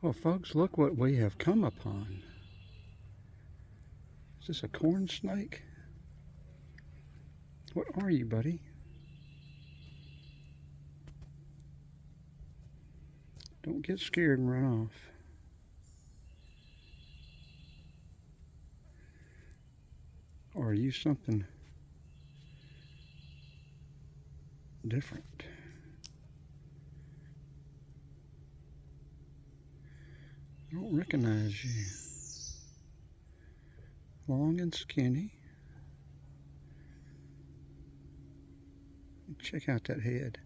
Well, folks, look what we have come upon. Is this a corn snake? What are you, buddy? Don't get scared and run off. Or are you something different? I don't recognize you. Long and skinny. Check out that head.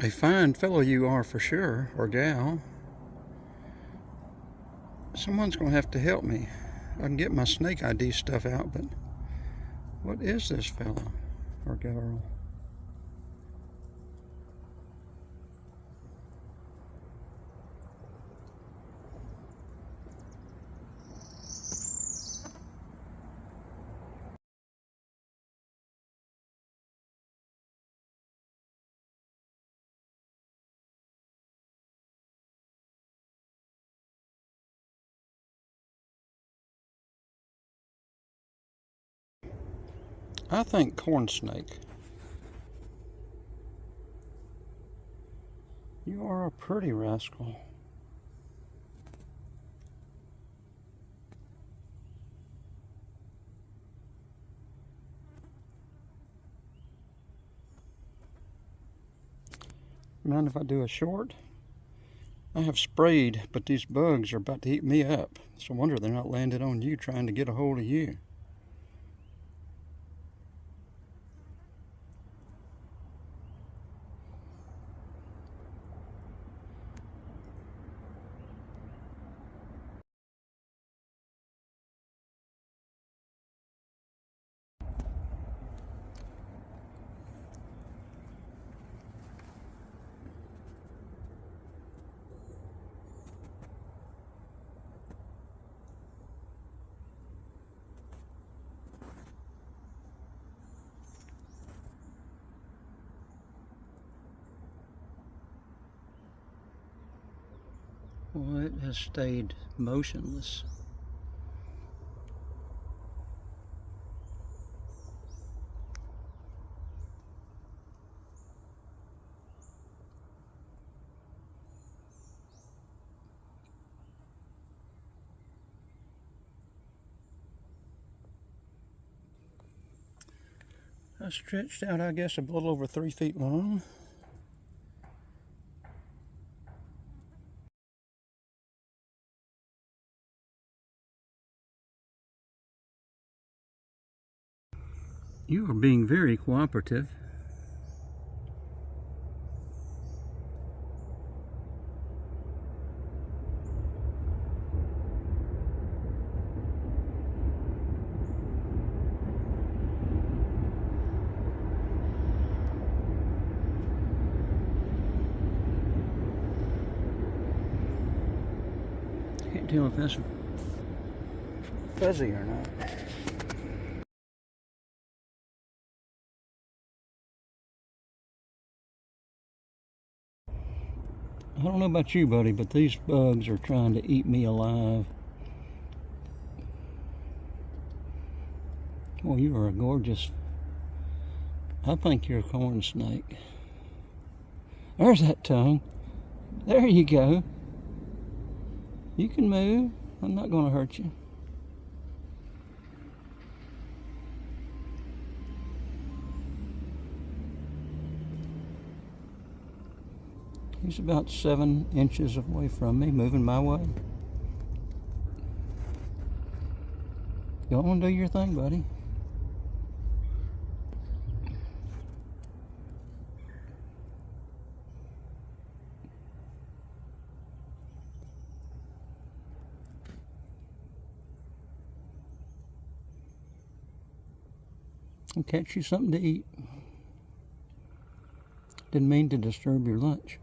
A fine fellow you are for sure, or gal. Someone's gonna have to help me. I can get my snake ID stuff out, but what is this fellow or girl? I think cornsnake. You are a pretty rascal. Mind if I do a short? I have sprayed, but these bugs are about to eat me up. It's a wonder they're not landed on you trying to get a hold of you. Well, it has stayed motionless. I stretched out, I guess, a little over 3 feet long. You are being very cooperative. Can't tell if that's fuzzy or not. I don't know about you, buddy, but these bugs are trying to eat me alive. Well, you are a gorgeous... I think you're a corn snake. There's that tongue. There you go. You can move. I'm not going to hurt you. He's about 7 inches away from me, moving my way. Go on, do your thing, buddy. I'll catch you something to eat. Didn't mean to disturb your lunch.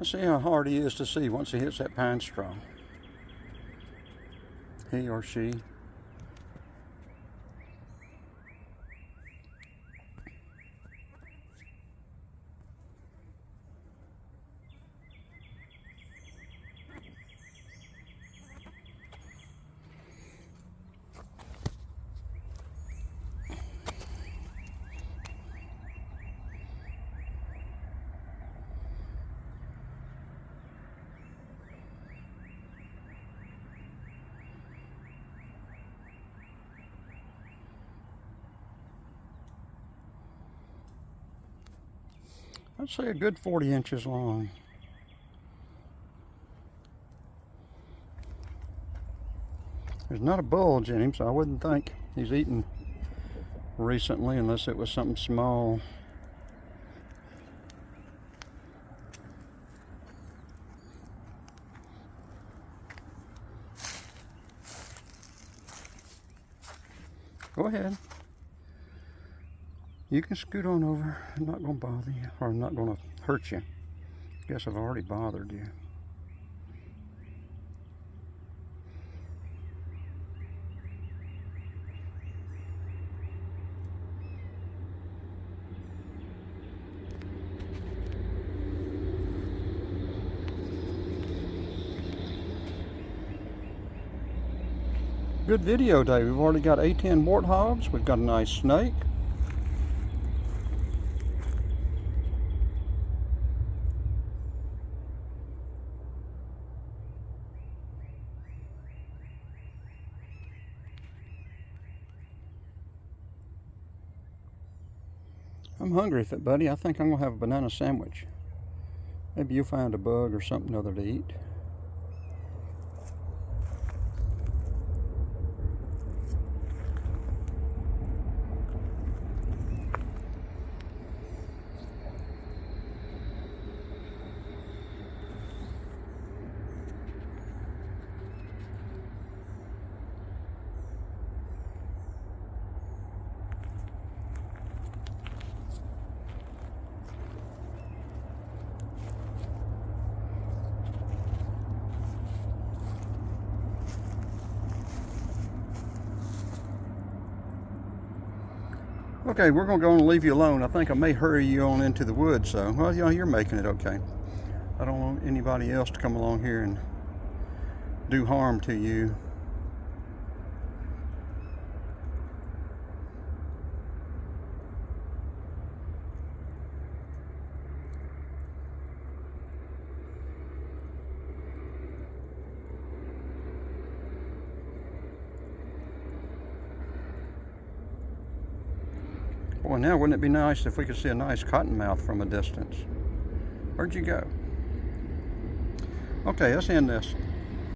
Let's see how hard he is to see once he hits that pine straw. He or she. I'd say a good 40 inches long. There's not a bulge in him, so I wouldn't think he's eaten recently unless it was something small. Go ahead. You can scoot on over. I'm not going to bother you, or I'm not going to hurt you. Guess I've already bothered you. Good video day. We've already got 18 warthogs. We've got a nice snake. I'm hungry, buddy. I think I'm going to have a banana sandwich. Maybe you'll find a bug or something other to eat. Okay, we're going to go and leave you alone. I think I may hurry you on into the woods, so, well, you know, you're making it okay. I don't want anybody else to come along here and do harm to you. Boy, now wouldn't it be nice if we could see a nice cottonmouth from a distance? Where'd you go? Okay, let's end this.